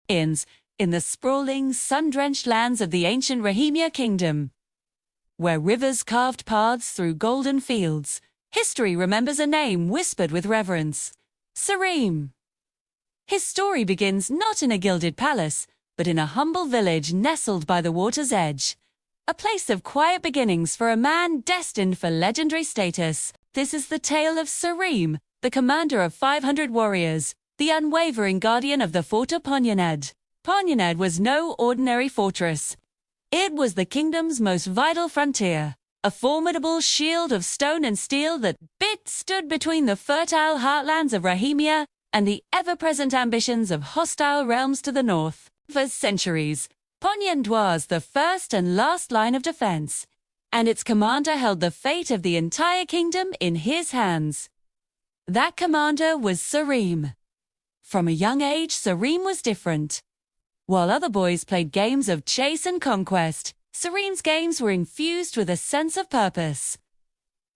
inns in the sprawling, sun-drenched lands of the ancient Rahimia kingdom. Where rivers carved paths through golden fields, history remembers a name whispered with reverence: Sarim. His story begins not in a gilded palace, but in a humble village nestled by the water's edge. A place of quiet beginnings for a man destined for legendary status. This is the tale of Sarim, the commander of 500 warriors, the unwavering guardian of the fort of Panjnad. Panjnad was no ordinary fortress. It was the kingdom's most vital frontier, a formidable shield of stone and steel that stood between the fertile heartlands of Rahimia and the ever-present ambitions of hostile realms to the north. For centuries, Panjnad was the first and last line of defense, and its commander held the fate of the entire kingdom in his hands. That commander was Sarim. From a young age, Sarim was different. While other boys played games of chase and conquest, Sarim's games were infused with a sense of purpose.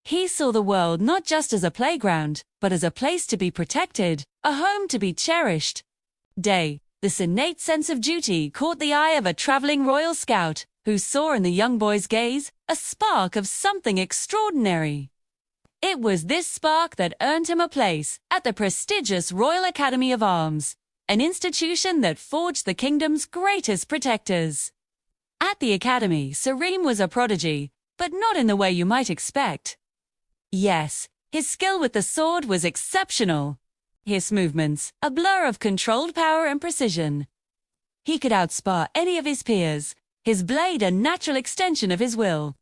He saw the world not just as a playground, but as a place to be protected, a home to be cherished. This innate sense of duty caught the eye of a traveling royal scout, who saw in the young boy's gaze a spark of something extraordinary. It was this spark that earned him a place at the prestigious Royal Academy of Arms, an institution that forged the kingdom's greatest protectors. At the academy, Sarim was a prodigy, but not in the way you might expect. Yes, his skill with the sword was exceptional. His movements, a blur of controlled power and precision. He could outspar any of his peers, his blade a natural extension of his will.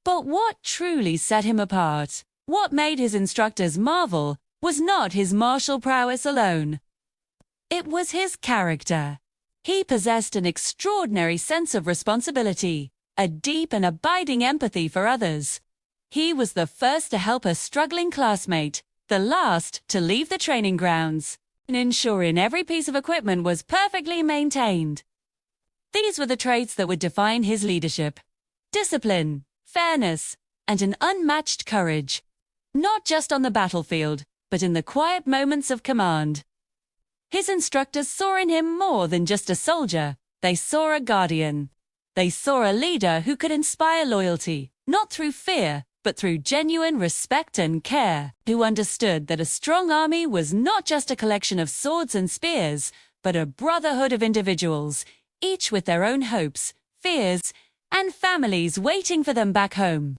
But what truly set him apart, what made his instructors marvel, was not his martial prowess alone. It was his character. He possessed an extraordinary sense of responsibility, a deep and abiding empathy for others. He was the first to help a struggling classmate, the last to leave the training grounds, and ensuring every piece of equipment was perfectly maintained. These were the traits that would define his leadership: discipline, fairness, and an unmatched courage, not just on the battlefield, but in the quiet moments of command. His instructors saw in him more than just a soldier. They saw a guardian. They saw a leader who could inspire loyalty, not through fear, but through genuine respect and care, who understood that a strong army was not just a collection of swords and spears, but a brotherhood of individuals, each with their own hopes, fears, and families waiting for them back home.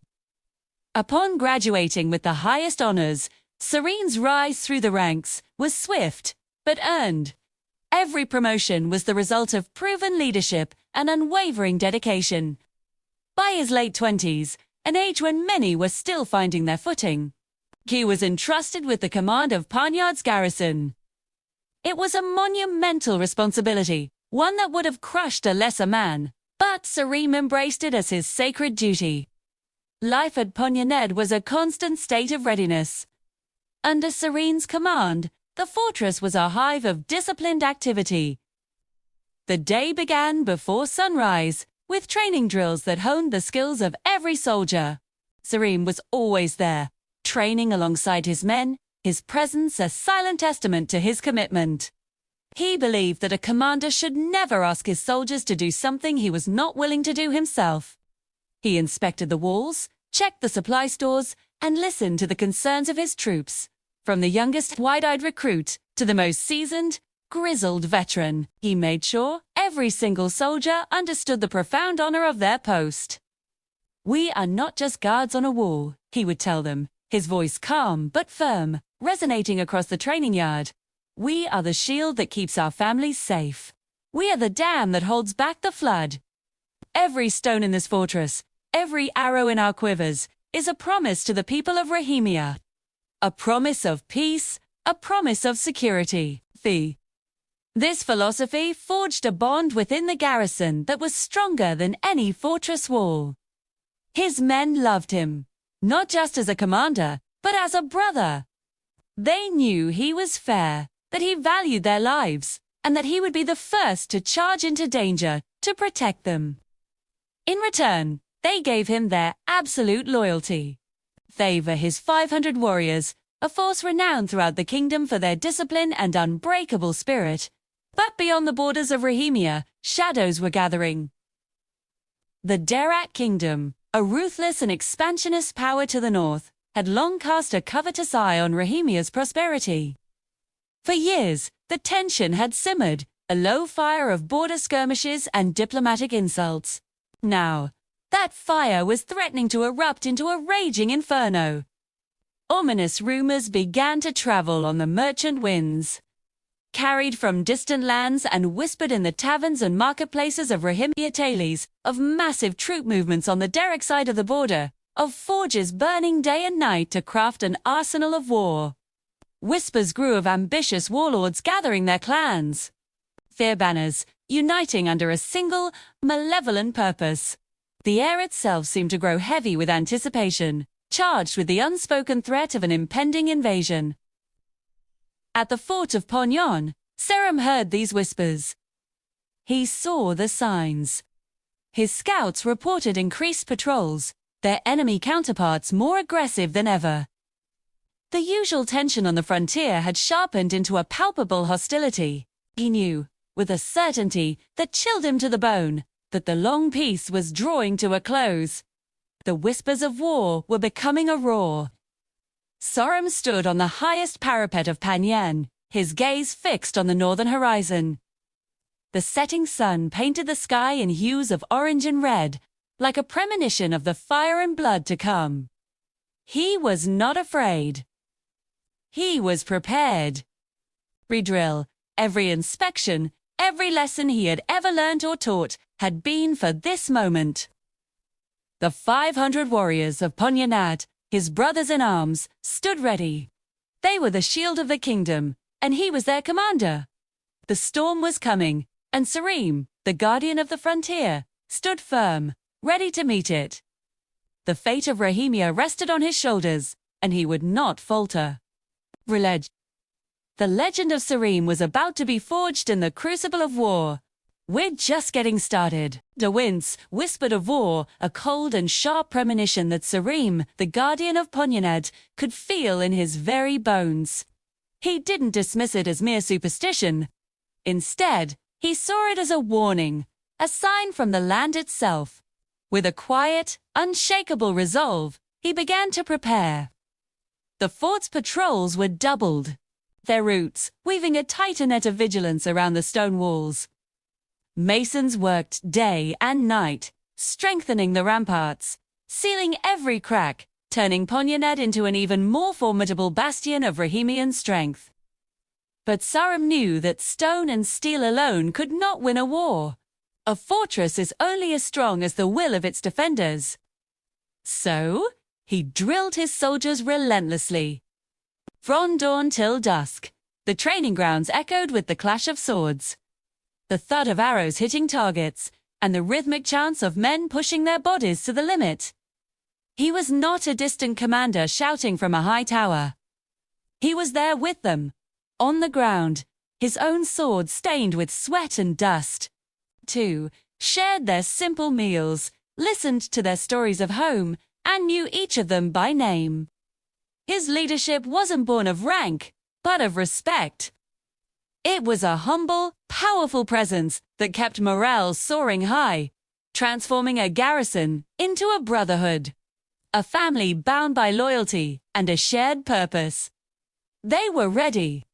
Upon graduating with the highest honors, Sarim's rise through the ranks was swift, but earned. Every promotion was the result of proven leadership and unwavering dedication. By his late 20s, an age when many were still finding their footing, he was entrusted with the command of Panjnad's garrison. It was a monumental responsibility, one that would have crushed a lesser man, but Sarim embraced it as his sacred duty. Life at Panjnad was a constant state of readiness. Under Sarim's command, the fortress was a hive of disciplined activity. The day began before sunrise, with training drills that honed the skills of every soldier. Sarim was always there, training alongside his men, his presence a silent testament to his commitment. He believed that a commander should never ask his soldiers to do something he was not willing to do himself. He inspected the walls, checked the supply stores, and listened to the concerns of his troops. From the youngest wide-eyed recruit to the most seasoned, grizzled veteran, he made sure every single soldier understood the profound honor of their post. "We are not just guards on a wall," he would tell them, his voice calm but firm, resonating across the training yard. "We are the shield that keeps our families safe. We are the dam that holds back the flood. Every stone in this fortress, every arrow in our quivers, is a promise to the people of Rahimia. A promise of peace, a promise of security." This philosophy forged a bond within the garrison that was stronger than any fortress wall. His men loved him, not just as a commander, but as a brother. They knew he was fair, that he valued their lives, and that he would be the first to charge into danger to protect them. In return, they gave him their absolute loyalty. They were his 500 warriors, a force renowned throughout the kingdom for their discipline and unbreakable spirit. But beyond the borders of Rahimia, shadows were gathering. The Darak Kingdom, a ruthless and expansionist power to the north, had long cast a covetous eye on Rahimia's prosperity. For years, the tension had simmered, a low fire of border skirmishes and diplomatic insults. Now, that fire was threatening to erupt into a raging inferno. Ominous rumors began to travel on the merchant winds, carried from distant lands and whispered in the taverns and marketplaces of Rahimia Tales, of massive troop movements on the Darak side of the border, of forges burning day and night to craft an arsenal of war. Whispers grew of ambitious warlords gathering their clans, fear banners, uniting under a single, malevolent purpose. The air itself seemed to grow heavy with anticipation, charged with the unspoken threat of an impending invasion. At the fort of Panjnad, Sarim heard these whispers. He saw the signs. His scouts reported increased patrols, their enemy counterparts more aggressive than ever. The usual tension on the frontier had sharpened into a palpable hostility. He knew, with a certainty that chilled him to the bone, that the long peace was drawing to a close. The whispers of war were becoming a roar. Sarim stood on the highest parapet of Panjnad, his gaze fixed on the northern horizon. The setting sun painted the sky in hues of orange and red, like a premonition of the fire and blood to come. He was not afraid. He was prepared. Every drill, every inspection, every lesson he had ever learnt or taught had been for this moment. The 500 warriors of Panjnad, his brothers in arms, stood ready. They were the shield of the kingdom, and he was their commander. The storm was coming, and Sarim, the guardian of the frontier, stood firm, ready to meet it. The fate of Rahimia rested on his shoulders, and he would not falter. The legend of Sarim was about to be forged in the crucible of war. We're just getting started. The winds whispered of war, a cold and sharp premonition that Sarim, the guardian of Panjnad, could feel in his very bones. He didn't dismiss it as mere superstition. Instead, he saw it as a warning, a sign from the land itself. With a quiet, unshakable resolve, he began to prepare. The fort's patrols were doubled, their routes weaving a tighter net of vigilance around the stone walls. Masons worked day and night, strengthening the ramparts, sealing every crack, turning Panjnad into an even more formidable bastion of Rahimian strength. But Sarim knew that stone and steel alone could not win a war. A fortress is only as strong as the will of its defenders. So, he drilled his soldiers relentlessly. From dawn till dusk, the training grounds echoed with the clash of swords, the thud of arrows hitting targets, and the rhythmic chants of men pushing their bodies to the limit. He was not a distant commander shouting from a high tower. He was there with them, on the ground, his own sword stained with sweat and dust. Two shared their simple meals, listened to their stories of home, and knew each of them by name. His leadership wasn't born of rank, but of respect. It was a humble, powerful presence that kept morale soaring high, transforming a garrison into a brotherhood, a family bound by loyalty and a shared purpose. They were ready.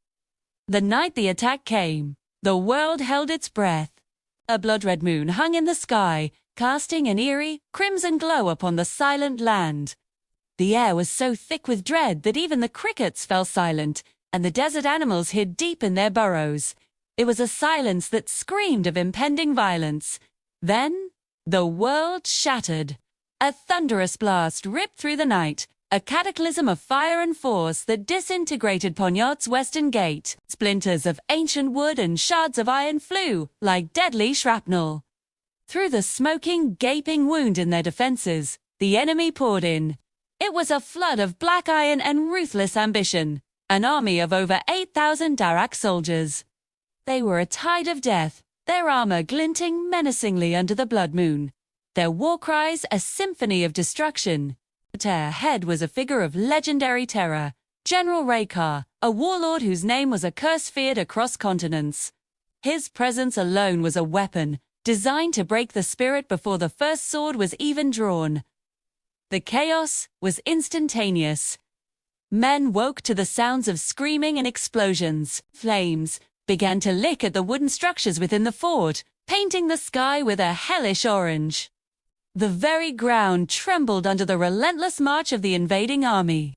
The night the attack came, the world held its breath. A blood-red moon hung in the sky, casting an eerie, crimson glow upon the silent land. The air was so thick with dread that even the crickets fell silent, and the desert animals hid deep in their burrows. It was a silence that screamed of impending violence. Then, the world shattered. A thunderous blast ripped through the night, a cataclysm of fire and force that disintegrated Panjnad's western gate. Splinters of ancient wood and shards of iron flew like deadly shrapnel. Through the smoking, gaping wound in their defenses, the enemy poured in. It was a flood of black iron and ruthless ambition. An army of over 8,000 Darak soldiers. They were a tide of death, their armor glinting menacingly under the blood moon, their war cries a symphony of destruction. At their head was a figure of legendary terror, General Raykar, a warlord whose name was a curse feared across continents. His presence alone was a weapon, designed to break the spirit before the first sword was even drawn. The chaos was instantaneous. Men woke to the sounds of screaming and explosions. Flames began to lick at the wooden structures within the fort, painting the sky with a hellish orange. The very ground trembled under the relentless march of the invading army.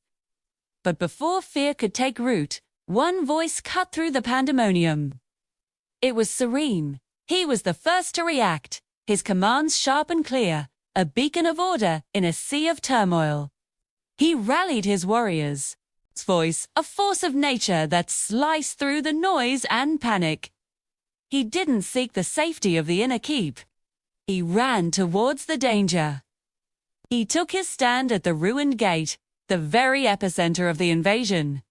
But before fear could take root, one voice cut through the pandemonium. It was Sarim. He was the first to react, his commands sharp and clear, a beacon of order in a sea of turmoil. He rallied his warriors, his voice a force of nature that sliced through the noise and panic. He didn't seek the safety of the inner keep. He ran towards the danger. He took his stand at the ruined gate, the very epicenter of the invasion.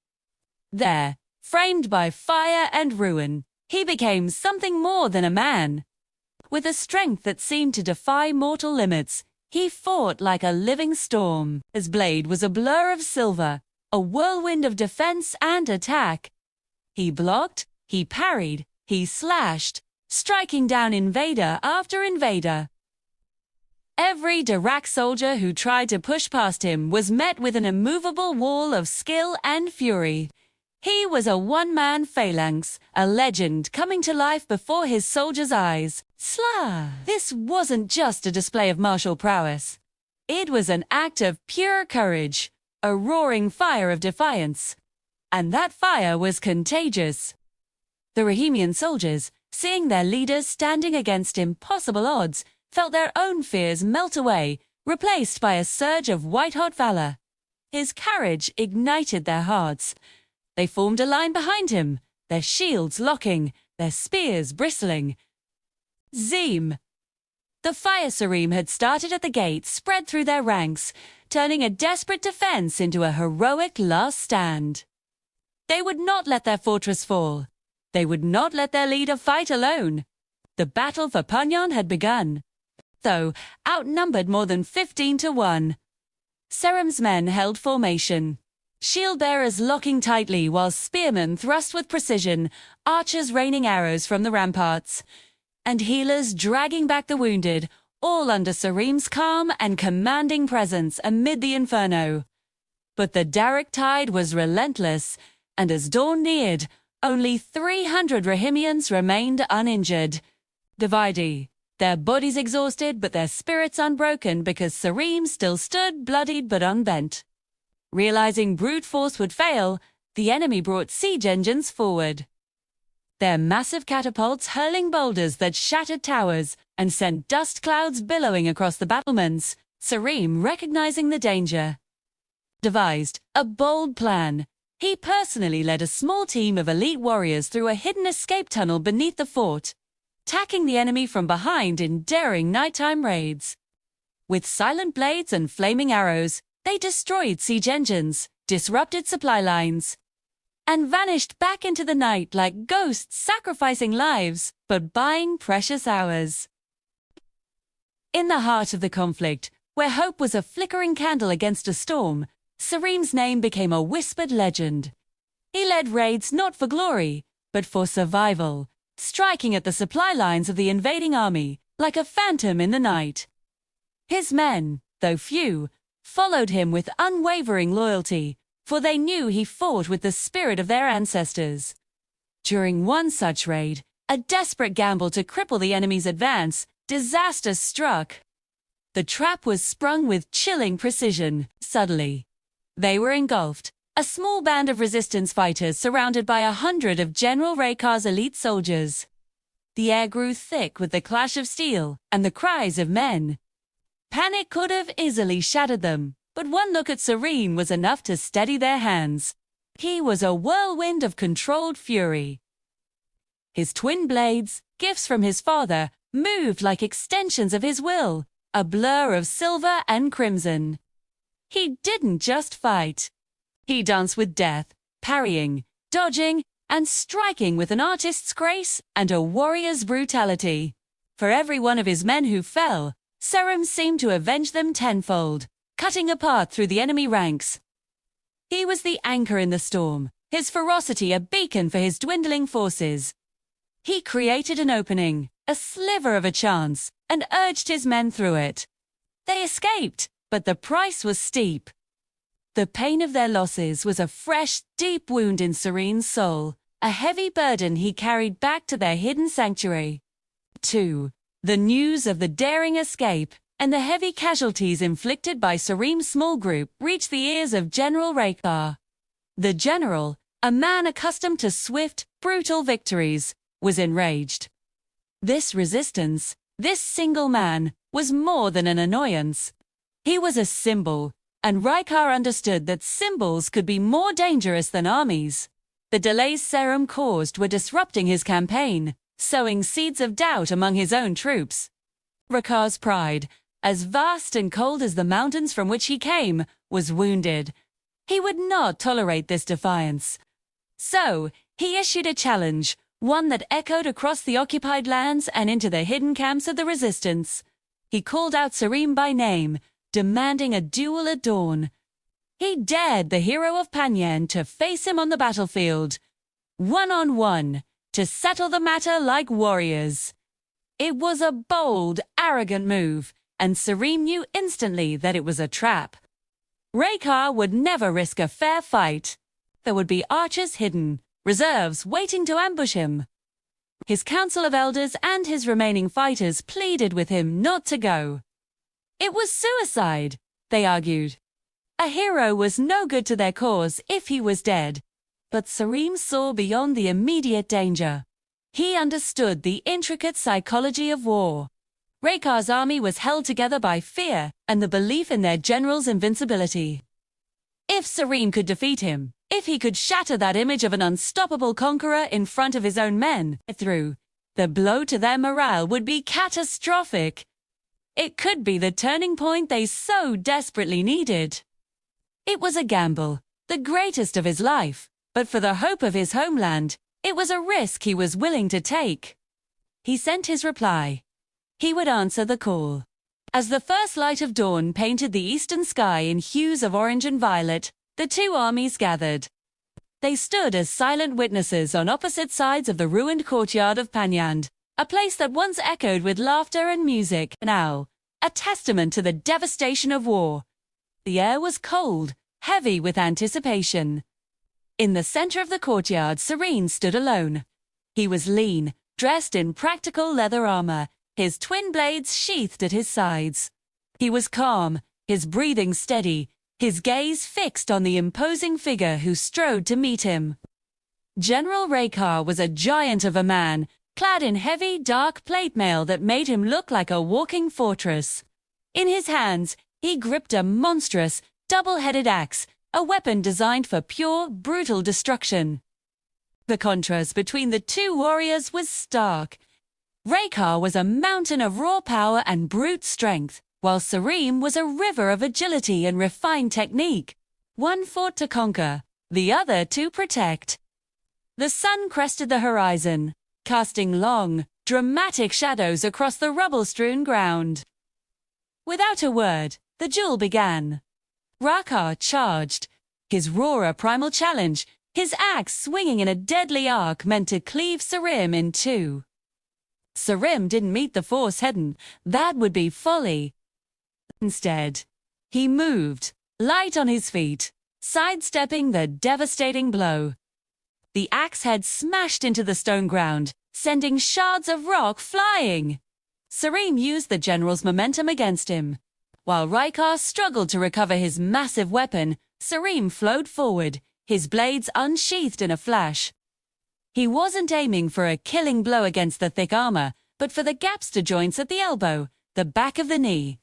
There, framed by fire and ruin, he became something more than a man. With a strength that seemed to defy mortal limits, he fought like a living storm. His blade was a blur of silver, a whirlwind of defense and attack. He blocked, he parried, he slashed, striking down invader after invader. Every Dirac soldier who tried to push past him was met with an immovable wall of skill and fury. He was a one-man phalanx, a legend coming to life before his soldiers' eyes. This wasn't just a display of martial prowess. It was an act of pure courage, a roaring fire of defiance. And that fire was contagious. The Rahimian soldiers, seeing their leaders standing against impossible odds, felt their own fears melt away, replaced by a surge of white-hot valor. His courage ignited their hearts. They formed a line behind him, their shields locking, their spears bristling. Zim! The fire Sarim had started at the gate spread through their ranks, turning a desperate defense into a heroic last stand. They would not let their fortress fall. They would not let their leader fight alone. The battle for Panjnad had begun. Though outnumbered more than 15-1. Sarim's men held formation. Shield-bearers locking tightly while spearmen thrust with precision, archers raining arrows from the ramparts, and healers dragging back the wounded, all under Sarim's calm and commanding presence amid the inferno. But the Daric tide was relentless, and as dawn neared, only 300 Rahimians remained uninjured. Divided, their bodies exhausted but their spirits unbroken because Sarim still stood bloodied but unbent. Realizing brute force would fail, the enemy brought siege engines forward. Their massive catapults hurling boulders that shattered towers and sent dust clouds billowing across the battlements, Sarim recognizing the danger. Devised a bold plan. He personally led a small team of elite warriors through a hidden escape tunnel beneath the fort, attacking the enemy from behind in daring nighttime raids. With silent blades and flaming arrows, they destroyed siege engines, disrupted supply lines, and vanished back into the night like ghosts sacrificing lives but buying precious hours. In the heart of the conflict, where hope was a flickering candle against a storm, Sarim's name became a whispered legend. He led raids not for glory, but for survival, striking at the supply lines of the invading army like a phantom in the night. His men, though few, followed him with unwavering loyalty, for they knew he fought with the spirit of their ancestors. During one such raid, a desperate gamble to cripple the enemy's advance, disaster struck. The trap was sprung with chilling precision. Suddenly, they were engulfed, a small band of resistance fighters surrounded by 100 of General Raykar's elite soldiers. The air grew thick with the clash of steel and the cries of men. Panic could have easily shattered them, but one look at Sarim was enough to steady their hands. He was a whirlwind of controlled fury. His twin blades, gifts from his father, moved like extensions of his will, a blur of silver and crimson. He didn't just fight. He danced with death, parrying, dodging, and striking with an artist's grace and a warrior's brutality. For every one of his men who fell, Sarim seemed to avenge them tenfold, cutting a path through the enemy ranks. He was the anchor in the storm, his ferocity a beacon for his dwindling forces. He created an opening, a sliver of a chance, and urged his men through it. They escaped, but the price was steep. The pain of their losses was a fresh, deep wound in Sarim's soul, a heavy burden he carried back to their hidden sanctuary. 2. The news of the daring escape and the heavy casualties inflicted by Sarim's small group reached the ears of General Raykar. The general, a man accustomed to swift, brutal victories, was enraged. This resistance, this single man, was more than an annoyance. He was a symbol, and Raykar understood that symbols could be more dangerous than armies. The delays Sarim caused were disrupting his campaign, sowing seeds of doubt among his own troops. Raykar's pride, as vast and cold as the mountains from which he came, was wounded. He would not tolerate this defiance. So, he issued a challenge, one that echoed across the occupied lands and into the hidden camps of the resistance. He called out Sarim by name, demanding a duel at dawn. He dared the hero of Panjnad to face him on the battlefield, one-on-one, to settle the matter like warriors. It was a bold, arrogant move, and Sarim knew instantly that it was a trap. Raykar would never risk a fair fight. There would be archers hidden, reserves waiting to ambush him. His council of elders and his remaining fighters pleaded with him not to go. It was suicide, they argued. A hero was no good to their cause if he was dead. But Sarim saw beyond the immediate danger. He understood the intricate psychology of war. Raykar's army was held together by fear and the belief in their general's invincibility. If Sarim could defeat him, if he could shatter that image of an unstoppable conqueror in front of his own men, the blow to their morale would be catastrophic. It could be the turning point they so desperately needed. It was a gamble, the greatest of his life, but for the hope of his homeland, it was a risk he was willing to take. He sent his reply. He would answer the call. As the first light of dawn painted the eastern sky in hues of orange and violet, the two armies gathered. They stood as silent witnesses on opposite sides of the ruined courtyard of Panjnad, a place that once echoed with laughter and music, now a testament to the devastation of war. The air was cold, heavy with anticipation. In the center of the courtyard, Sarim stood alone. He was lean, dressed in practical leather armor, his twin blades sheathed at his sides. He was calm, his breathing steady, his gaze fixed on the imposing figure who strode to meet him. General Raykar was a giant of a man, clad in heavy, dark plate mail that made him look like a walking fortress. In his hands, he gripped a monstrous, double-headed axe, a weapon designed for pure, brutal destruction. The contrast between the two warriors was stark. Raykar was a mountain of raw power and brute strength, while Sarim was a river of agility and refined technique. One fought to conquer, the other to protect. The sun crested the horizon, casting long, dramatic shadows across the rubble-strewn ground. Without a word, the duel began. Raykar charged, his roar a primal challenge, his axe swinging in a deadly arc meant to cleave Sarim in two. Sarim didn't meet the force head-on, that would be folly. Instead, he moved, light on his feet, sidestepping the devastating blow. The axe head smashed into the stone ground, sending shards of rock flying. Sarim used the general's momentum against him. While Raykar struggled to recover his massive weapon, Sarim flowed forward, his blades unsheathed in a flash. He wasn't aiming for a killing blow against the thick armor, but for the gaps to joints at the elbow, the back of the knee.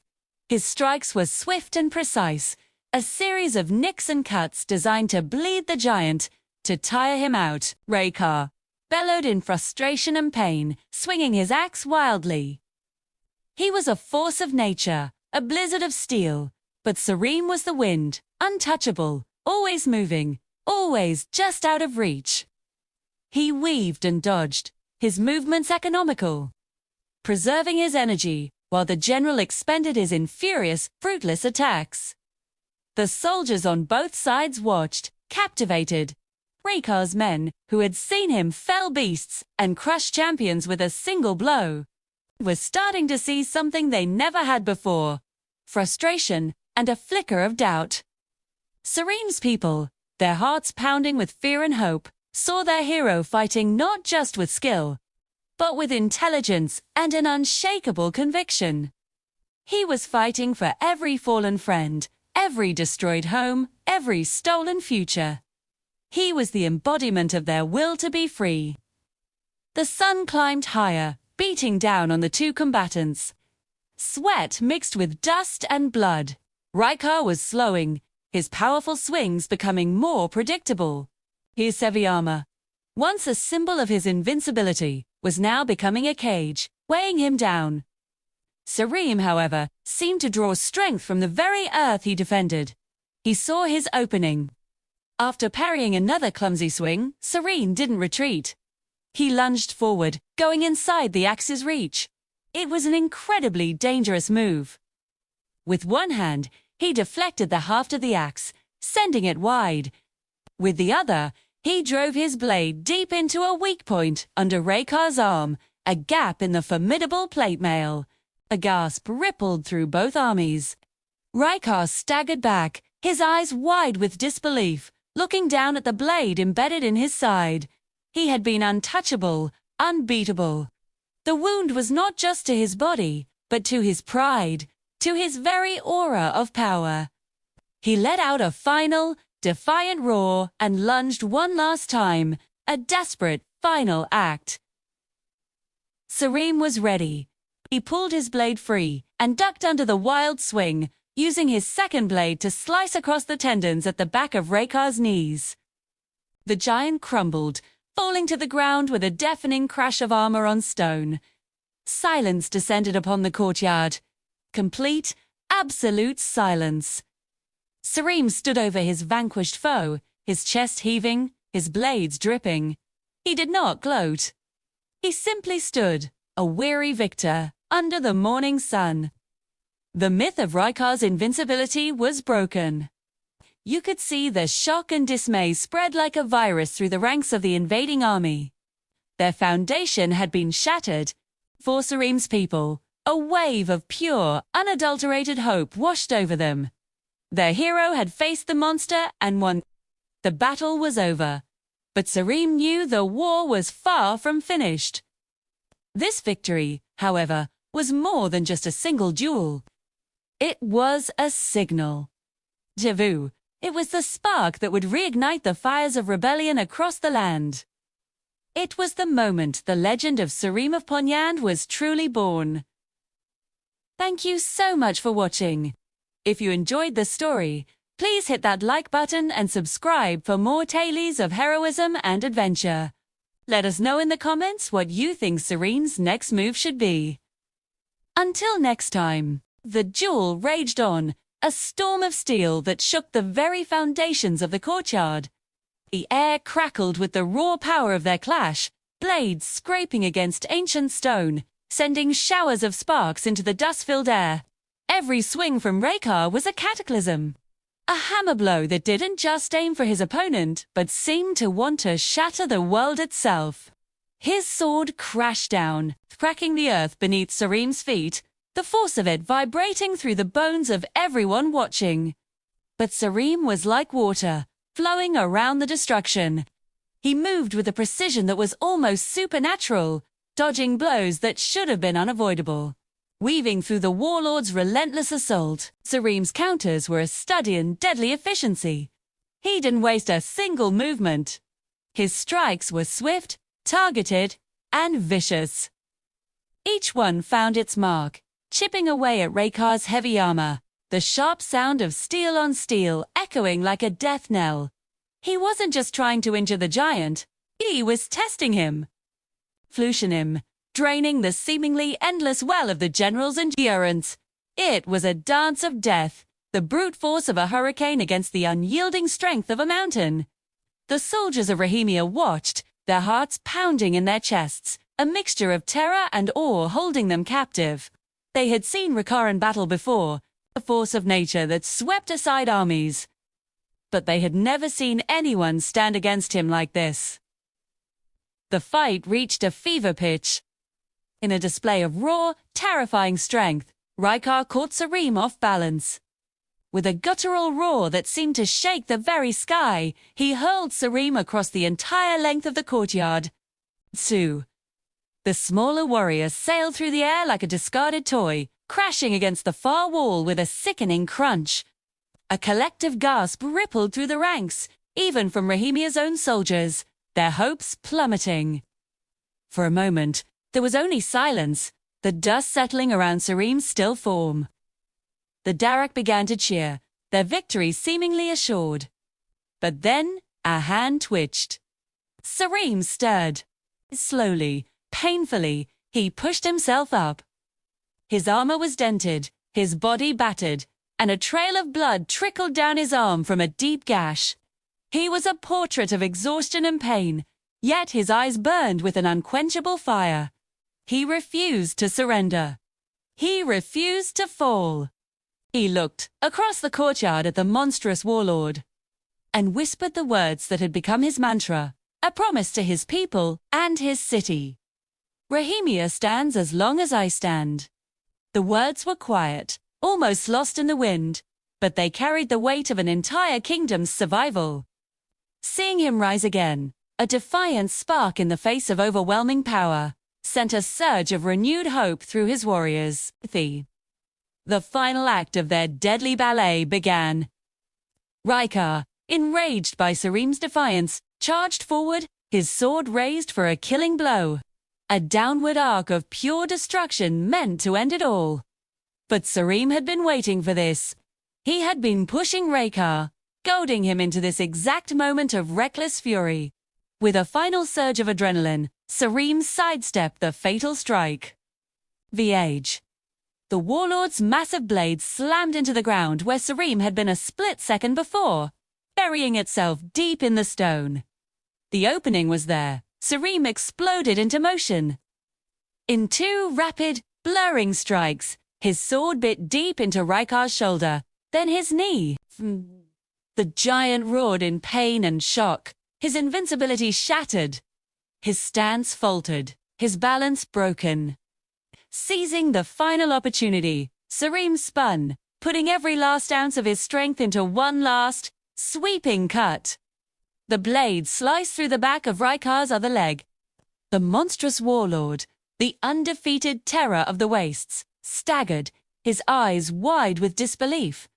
His strikes were swift and precise, a series of nicks and cuts designed to bleed the giant, to tire him out. Raykar bellowed in frustration and pain, swinging his axe wildly. He was a force of nature, a blizzard of steel, but Sarim was the wind, untouchable, always moving, always just out of reach. He weaved and dodged, his movements economical, preserving his energy while the general expended his in furious, fruitless attacks. The soldiers on both sides watched, captivated. Rakar's men, who had seen him fell beasts and crush champions with a single blow, were starting to see something they never had before: frustration and a flicker of doubt. Sarim's people, their hearts pounding with fear and hope, saw their hero fighting not just with skill, but with intelligence and an unshakable conviction. He was fighting for every fallen friend, every destroyed home, every stolen future. He was the embodiment of their will to be free. The sun climbed higher, beating down on the two combatants. Sweat mixed with dust and blood. Rykar was slowing, his powerful swings becoming more predictable. His heavy armor, once a symbol of his invincibility, was now becoming a cage, weighing him down. Sarim, however, seemed to draw strength from the very earth he defended. He saw his opening. After parrying another clumsy swing, Sarim didn't retreat. He lunged forward, going inside the axe's reach. It was an incredibly dangerous move. With one hand, he deflected the haft of the axe, sending it wide. With the other, he drove his blade deep into a weak point under Rakar's arm, a gap in the formidable plate mail. A gasp rippled through both armies. Rykar staggered back, his eyes wide with disbelief, looking down at the blade embedded in his side. He had been untouchable, unbeatable. The wound was not just to his body, but to his pride, to his very aura of power. He let out a final, defiant roar and lunged one last time, a desperate, final act. Sarim was ready. He pulled his blade free and ducked under the wild swing, using his second blade to slice across the tendons at the back of Rakar's knees. The giant crumbled, falling to the ground with a deafening crash of armor on stone. Silence descended upon the courtyard. Complete, absolute silence. Sarim stood over his vanquished foe, his chest heaving, his blades dripping. He did not gloat. He simply stood, a weary victor, under the morning sun. The myth of Rykar's invincibility was broken. You could see the shock and dismay spread like a virus through the ranks of the invading army. Their foundation had been shattered. For Sarim's people, a wave of pure, unadulterated hope washed over them. Their hero had faced the monster and won. The battle was over. But Sarim knew the war was far from finished. This victory, however, was more than just a single duel. It was a signal. Déjà vu. It was the spark that would reignite the fires of rebellion across the land. It was the moment the legend of Sarim of Panjnad was truly born. Thank you so much for watching. If you enjoyed the story, please hit that like button and subscribe for more tales of heroism and adventure. Let us know in the comments what you think Sarim's next move should be. Until next time, the duel raged on, a storm of steel that shook the very foundations of the courtyard. The air crackled with the raw power of their clash, blades scraping against ancient stone, sending showers of sparks into the dust-filled air. Every swing from Rykar was a cataclysm. A hammer blow that didn't just aim for his opponent, but seemed to want to shatter the world itself. His sword crashed down, cracking the earth beneath Sarim's feet, the force of it vibrating through the bones of everyone watching. But Sarim was like water, flowing around the destruction. He moved with a precision that was almost supernatural, dodging blows that should have been unavoidable. Weaving through the warlord's relentless assault, Sarim's counters were a study in deadly efficiency. He didn't waste a single movement. His strikes were swift, targeted, and vicious. Each one found its mark, chipping away at Rakar's heavy armor, the sharp sound of steel on steel echoing like a death knell. He wasn't just trying to injure the giant, he was testing him. Flushing him, draining the seemingly endless well of the general's endurance. It was a dance of death, the brute force of a hurricane against the unyielding strength of a mountain. The soldiers of Rahimia watched, their hearts pounding in their chests, a mixture of terror and awe holding them captive. They had seen Rykar in battle before, a force of nature that swept aside armies. but they had never seen anyone stand against him like this. The fight reached a fever pitch. In a display of raw, terrifying strength, Rykar caught Sarim off balance. With a guttural roar that seemed to shake the very sky, he hurled Sarim across the entire length of the courtyard. Tsu. The smaller warrior sailed through the air like a discarded toy, crashing against the far wall with a sickening crunch. A collective gasp rippled through the ranks, even from Rahimia's own soldiers, their hopes plummeting. For a moment, there was only silence, the dust settling around Sarim's still form. The Darak began to cheer, their victory seemingly assured. But then a hand twitched. Sarim stirred. Slowly, painfully, he pushed himself up. His armor was dented, his body battered, and a trail of blood trickled down his arm from a deep gash. He was a portrait of exhaustion and pain, yet his eyes burned with an unquenchable fire. He refused to surrender. He refused to fall. He looked across the courtyard at the monstrous warlord and whispered the words that had become his mantra, a promise to his people and his city. Rahimia stands as long as I stand. The words were quiet, almost lost in the wind, but they carried the weight of an entire kingdom's survival. Seeing him rise again, a defiant spark in the face of overwhelming power, sent a surge of renewed hope through his warriors. The final act of their deadly ballet began. Rykar, enraged by Sarim's defiance, charged forward, his sword raised for a killing blow. A downward arc of pure destruction meant to end it all. But Sarim had been waiting for this. He had been pushing Rykar, goading him into this exact moment of reckless fury. With a final surge of adrenaline, Sarim sidestepped the fatal strike. The warlord's massive blade slammed into the ground where Sarim had been a split second before, burying itself deep in the stone. The opening was there. Sarim exploded into motion. In two rapid, blurring strikes, his sword bit deep into Rykar's shoulder, then his knee. The giant roared in pain and shock, his invincibility shattered. His stance faltered, his balance broken. Seizing the final opportunity, Sarim spun, putting every last ounce of his strength into one last, sweeping cut. The blade sliced through the back of Rykar's other leg. The monstrous warlord, the undefeated terror of the wastes, staggered, his eyes wide with disbelief.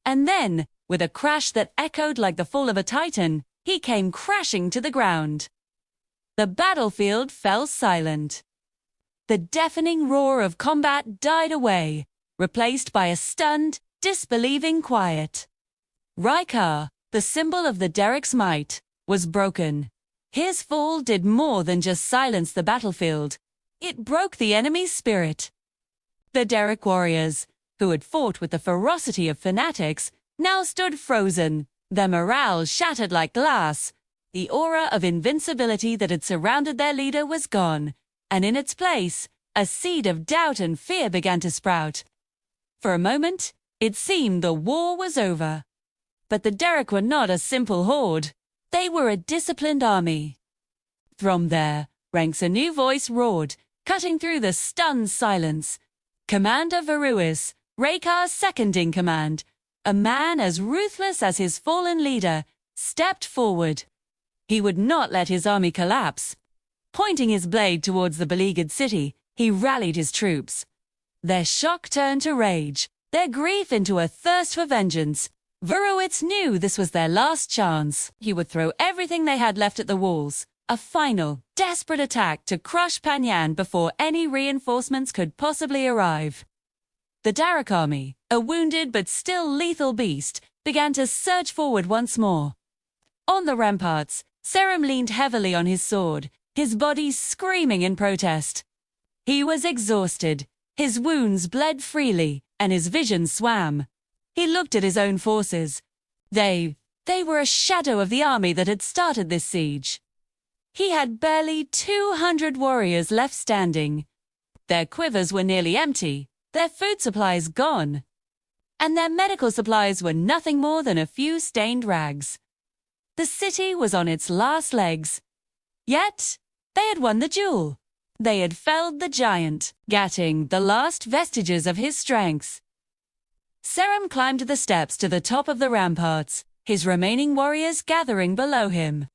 And then, with a crash that echoed like the fall of a titan, he came crashing to the ground. The battlefield fell silent. The deafening roar of combat died away, replaced by a stunned, disbelieving quiet. Rykar, the symbol of the Darak's might, was broken. His fall did more than just silence the battlefield. It broke the enemy's spirit. The Darak warriors, who had fought with the ferocity of fanatics, now stood frozen, their morale shattered like glass. The aura of invincibility that had surrounded their leader was gone, and in its place, a seed of doubt and fear began to sprout. For a moment, it seemed the war was over. But the Darak were not a simple horde. They were a disciplined army. From their ranks a new voice roared, cutting through the stunned silence. Commander Varuis, Raykar's second-in-command, a man as ruthless as his fallen leader, stepped forward. He would not let his army collapse. Pointing his blade towards the beleaguered city, he rallied his troops. Their shock turned to rage, their grief into a thirst for vengeance. Varuis knew this was their last chance. He would throw everything they had left at the walls, a final, desperate attack to crush Panjnad before any reinforcements could possibly arrive. The Darak army, a wounded but still lethal beast, began to surge forward once more. On the ramparts, Sarim leaned heavily on his sword, his body screaming in protest. He was exhausted, his wounds bled freely, and his vision swam. He looked at his own forces. They were a shadow of the army that had started this siege. He had barely 200 warriors left standing. Their quivers were nearly empty, their food supplies gone. and their medical supplies were nothing more than a few stained rags. The city was on its last legs. Yet, they had won the duel. They had felled the giant, getting the last vestiges of his strength. Sarim climbed the steps to the top of the ramparts, his remaining warriors gathering below him.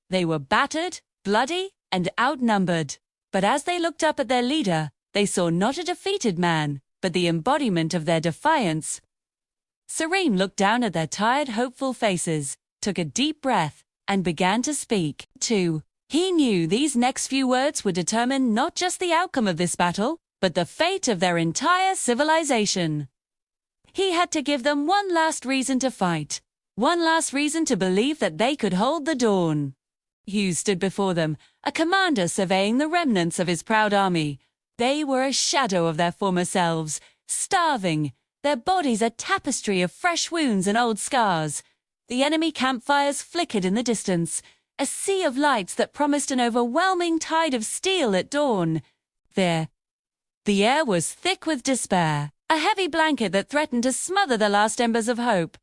They were battered, bloody, and outnumbered. But as they looked up at their leader, they saw not a defeated man, but the embodiment of their defiance. Sarim looked down at their tired, hopeful faces, took a deep breath, and began to speak. Too, he knew these next few words would determine not just the outcome of this battle, but the fate of their entire civilization. He had to give them one last reason to fight, one last reason to believe that they could hold the dawn. Hughes stood before them, a commander surveying the remnants of his proud army. They were a shadow of their former selves, starving, their bodies a tapestry of fresh wounds and old scars. The enemy campfires flickered in the distance, a sea of lights that promised an overwhelming tide of steel at dawn. There, the air was thick with despair, a heavy blanket that threatened to smother the last embers of hope.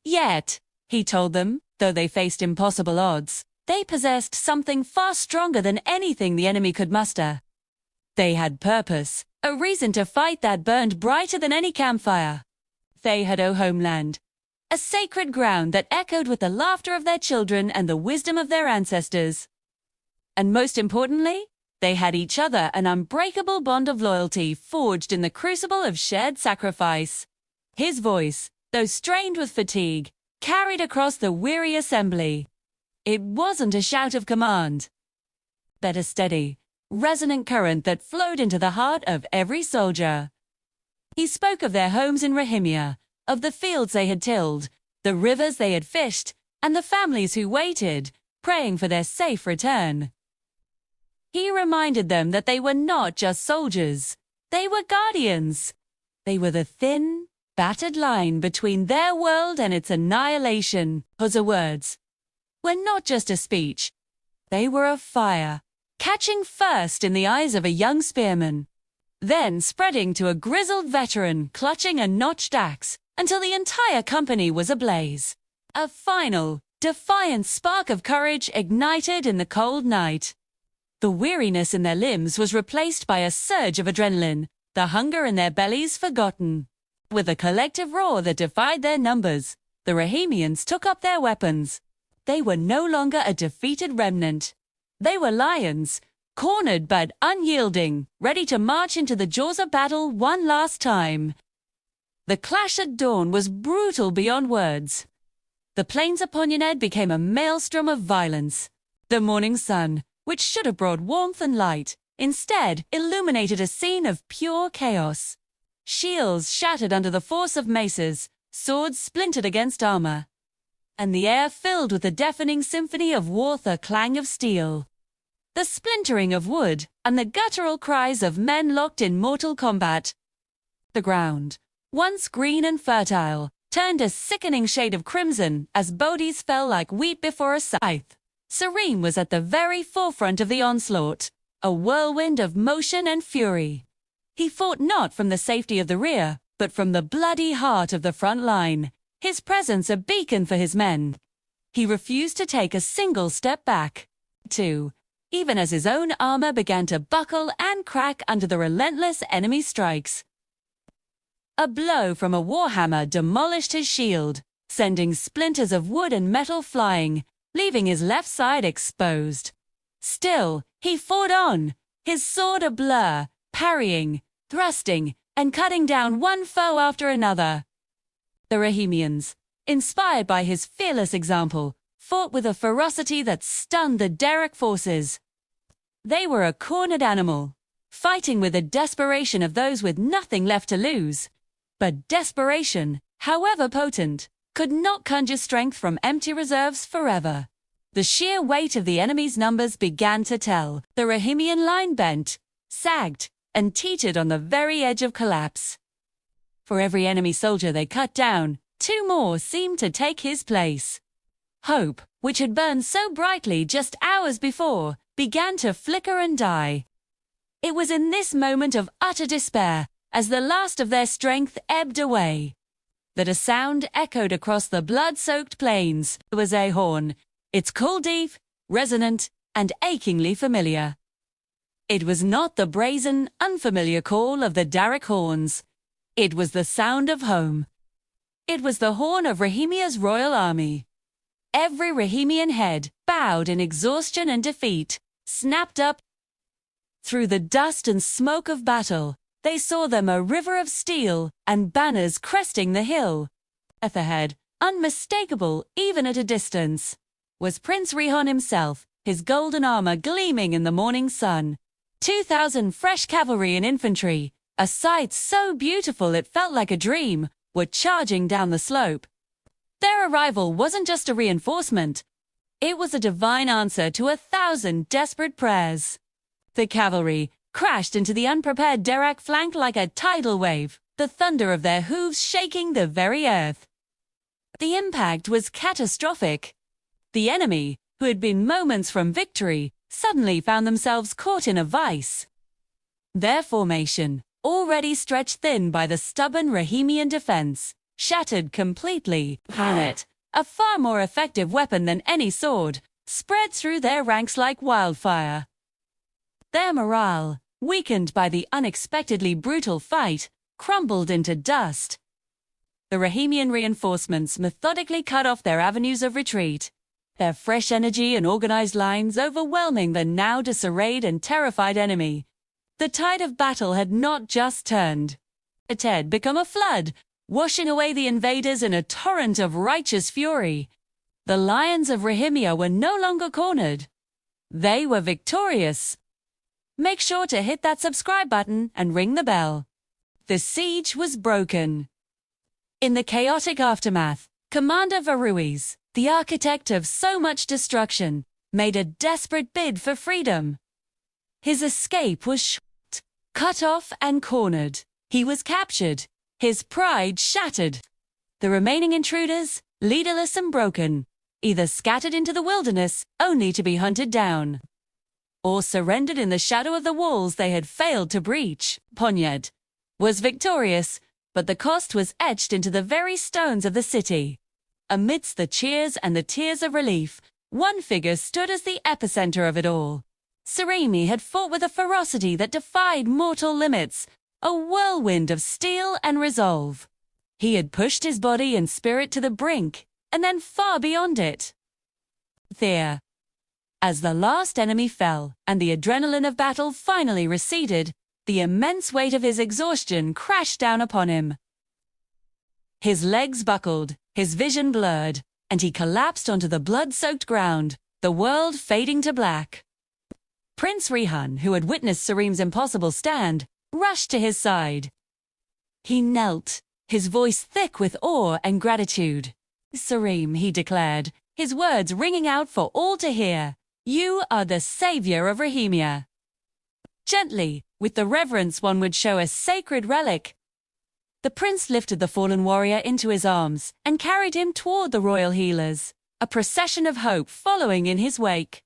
Yet, he told them, though they faced impossible odds, they possessed something far stronger than anything the enemy could muster. They had purpose, a reason to fight that burned brighter than any campfire. They had a homeland, a sacred ground that echoed with the laughter of their children and the wisdom of their ancestors. And most importantly, they had each other, an unbreakable bond of loyalty forged in the crucible of shared sacrifice. His voice, though strained with fatigue, carried across the weary assembly. It wasn't a shout of command, but a steady, resonant current that flowed into the heart of every soldier. He spoke of their homes in Rahimia, of the fields they had tilled, the rivers they had fished, and the families who waited, praying for their safe return. He reminded them that they were not just soldiers. They were guardians. They were the thin, battered line between their world and its annihilation. His words were not just a speech. They were a fire, catching first in the eyes of a young spearman, then spreading to a grizzled veteran clutching a notched axe, until the entire company was ablaze. A final, defiant spark of courage ignited in the cold night. The weariness in their limbs was replaced by a surge of adrenaline, the hunger in their bellies forgotten. With a collective roar that defied their numbers, the Rahimians took up their weapons. They were no longer a defeated remnant. They were lions, cornered but unyielding, ready to march into the jaws of battle one last time. The clash at dawn was brutal beyond words. The plains of Panjnad became a maelstrom of violence. The morning sun, which should have brought warmth and light, instead illuminated a scene of pure chaos. Shields shattered under the force of maces, swords splintered against armor, and the air filled with the deafening symphony of war, the clang of steel, the splintering of wood, and the guttural cries of men locked in mortal combat. The ground, once green and fertile, turned a sickening shade of crimson as bodies fell like wheat before a scythe. Sarim was at the very forefront of the onslaught, a whirlwind of motion and fury. He fought not from the safety of the rear, but from the bloody heart of the front line, his presence a beacon for his men. He refused to take a single step back, too, even as his own armor began to buckle and crack under the relentless enemy strikes. A blow from a warhammer demolished his shield, sending splinters of wood and metal flying, leaving his left side exposed. Still, he fought on, his sword a blur, parrying, thrusting, and cutting down one foe after another. The Rahimians, inspired by his fearless example, fought with a ferocity that stunned the Derek forces. They were a cornered animal, fighting with the desperation of those with nothing left to lose. But desperation, however potent, could not conjure strength from empty reserves forever. The sheer weight of the enemy's numbers began to tell. The Rahimian line bent, sagged, and teetered on the very edge of collapse. For every enemy soldier they cut down, two more seemed to take his place. Hope, which had burned so brightly just hours before, began to flicker and die. It was in this moment of utter despair, as the last of their strength ebbed away, that a sound echoed across the blood-soaked plains. It was a horn, its call deep, resonant, and achingly familiar. It was not the brazen, unfamiliar call of the Darrick horns. It was the sound of home. It was the horn of Rahimia's royal army. Every Rahimian head, bowed in exhaustion and defeat, snapped up. Through the dust and smoke of battle, they saw them a river of steel and banners cresting the hill. At the head, unmistakable even at a distance, was Prince Rihan himself, his golden armor gleaming in the morning sun. 2,000 fresh cavalry and infantry, a sight so beautiful it felt like a dream, were charging down the slope. Their arrival wasn't just a reinforcement. It was a divine answer to 1,000 desperate prayers. The cavalry crashed into the unprepared Darrick flank like a tidal wave, the thunder of their hooves shaking the very earth. The impact was catastrophic. The enemy, who had been moments from victory, suddenly found themselves caught in a vice. Their formation, already stretched thin by the stubborn Rahimian defense, shattered completely. It, a far more effective weapon than any sword, spread through their ranks like wildfire. Their morale, weakened by the unexpectedly brutal fight, crumbled into dust. The Rahimian reinforcements methodically cut off their avenues of retreat, their fresh energy and organized lines overwhelming the now disarrayed and terrified enemy. The tide of battle had not just turned. It had become a flood, washing away the invaders in a torrent of righteous fury. The lions of Rahimia were no longer cornered. They were victorious. Make sure to hit that subscribe button and ring the bell. The siege was broken. In the chaotic aftermath, Commander Varuiz, the architect of so much destruction, made a desperate bid for freedom. His escape was short, cut off and cornered. He was captured, his pride shattered. The remaining intruders, leaderless and broken, either scattered into the wilderness only to be hunted down, or surrendered in the shadow of the walls they had failed to breach. Panjnad was victorious, but the cost was etched into the very stones of the city. Amidst the cheers and the tears of relief, one figure stood as the epicenter of it all. Sarim had fought with a ferocity that defied mortal limits, a whirlwind of steel and resolve. He had pushed his body and spirit to the brink, and then far beyond it. There, as the last enemy fell and the adrenaline of battle finally receded, the immense weight of his exhaustion crashed down upon him. His legs buckled, his vision blurred, and he collapsed onto the blood-soaked ground, the world fading to black. Prince Rihan, who had witnessed Sarim's impossible stand, rushed to his side. He knelt, his voice thick with awe and gratitude. "Sarim," he declared, his words ringing out for all to hear, "you are the savior of Rahimia." Gently, with the reverence one would show a sacred relic, the prince lifted the fallen warrior into his arms and carried him toward the royal healers, a procession of hope following in his wake.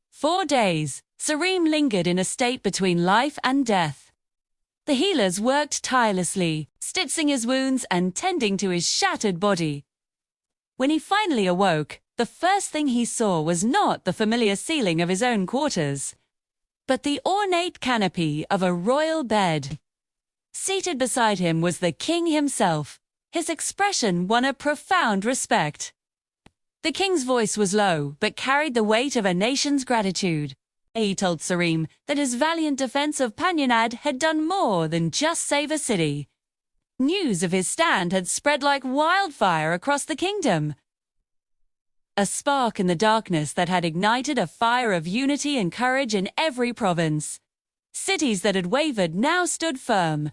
4 days, Sarim lingered in a state between life and death. The healers worked tirelessly, stitching his wounds and tending to his shattered body. When he finally awoke, the first thing he saw was not the familiar ceiling of his own quarters, but the ornate canopy of a royal bed. Seated beside him was the king himself. His expression won a profound respect. The king's voice was low, but carried the weight of a nation's gratitude. He told Sarim that his valiant defense of Panjnad had done more than just save a city. News of his stand had spread like wildfire across the kingdom. A spark in the darkness that had ignited a fire of unity and courage in every province. Cities that had wavered now stood firm.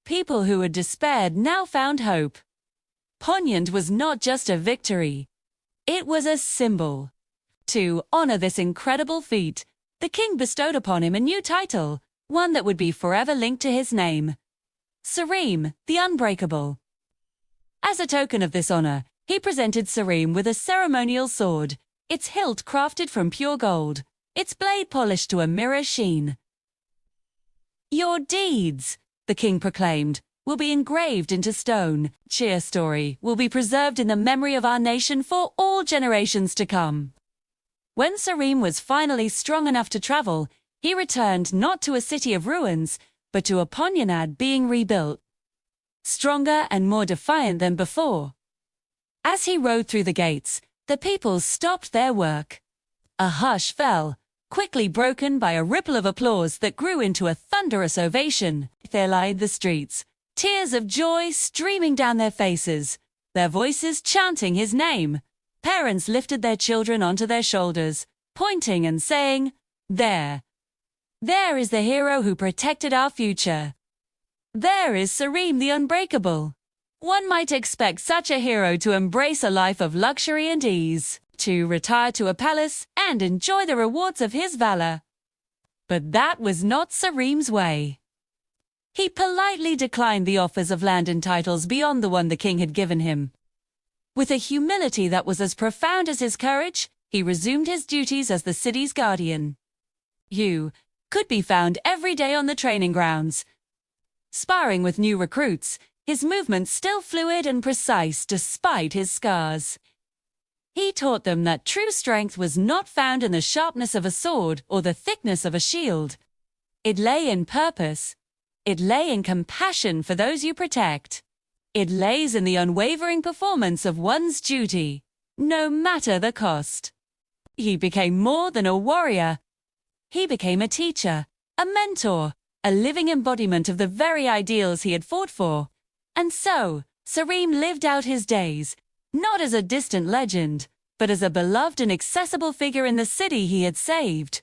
People who had despaired now found hope. Panjnad was not just a victory. It was a symbol. To honor this incredible feat, the king bestowed upon him a new title, one that would be forever linked to his name: Sarim, the Unbreakable. As a token of this honor, he presented Sarim with a ceremonial sword, its hilt crafted from pure gold, its blade polished to a mirror sheen. "Your deeds," the king proclaimed, will be engraved into stone. Cheer story will be preserved in the memory of our nation for all generations to come. When Sarim was finally strong enough to travel, he returned not to a city of ruins, but to a Panjnad being rebuilt, stronger and more defiant than before. As he rode through the gates, the people stopped their work. A hush fell, quickly broken by a ripple of applause that grew into a thunderous ovation. They lined the streets, tears of joy streaming down their faces, their voices chanting his name. Parents lifted their children onto their shoulders, pointing and saying, "There is the hero who protected our future. There is Sarim the Unbreakable." One might expect such a hero to embrace a life of luxury and ease, to retire to a palace and enjoy the rewards of his valor. But that was not Sarim's way. He politely declined the offers of land and titles beyond the one the king had given him. With a humility that was as profound as his courage, he resumed his duties as the city's guardian. You could be found every day on the training grounds, sparring with new recruits, his movements still fluid and precise despite his scars. He taught them that true strength was not found in the sharpness of a sword or the thickness of a shield. It lay in purpose. It lay in compassion for those you protect. It lays in the unwavering performance of one's duty, no matter the cost. He became more than a warrior. He became a teacher, a mentor, a living embodiment of the very ideals he had fought for. And so, Sarim lived out his days, not as a distant legend, but as a beloved and accessible figure in the city he had saved.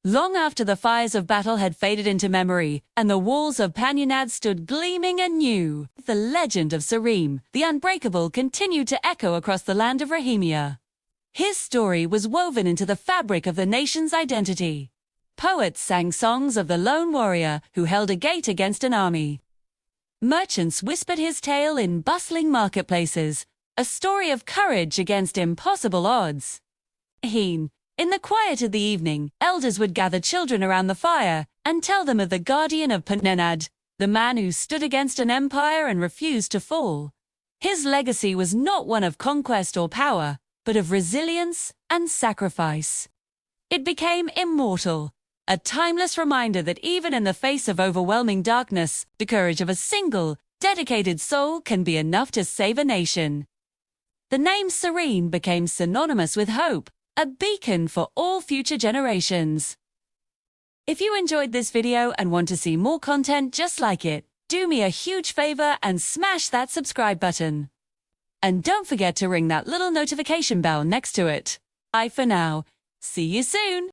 Long after the fires of battle had faded into memory, and the walls of Panjnad stood gleaming anew, the legend of Sarim, the Unbreakable, continued to echo across the land of Rahimia. His story was woven into the fabric of the nation's identity. Poets sang songs of the lone warrior who held a gate against an army. Merchants whispered his tale in bustling marketplaces, a story of courage against impossible odds. In the quiet of the evening, elders would gather children around the fire and tell them of the guardian of Panjnad, the man who stood against an empire and refused to fall. His legacy was not one of conquest or power, but of resilience and sacrifice. It became immortal, a timeless reminder that even in the face of overwhelming darkness, the courage of a single, dedicated soul can be enough to save a nation. The name Sarim became synonymous with hope, a beacon for all future generations. If you enjoyed this video and want to see more content just like it, do me a huge favor and smash that subscribe button. And don't forget to ring that little notification bell next to it. Bye for now. See you soon.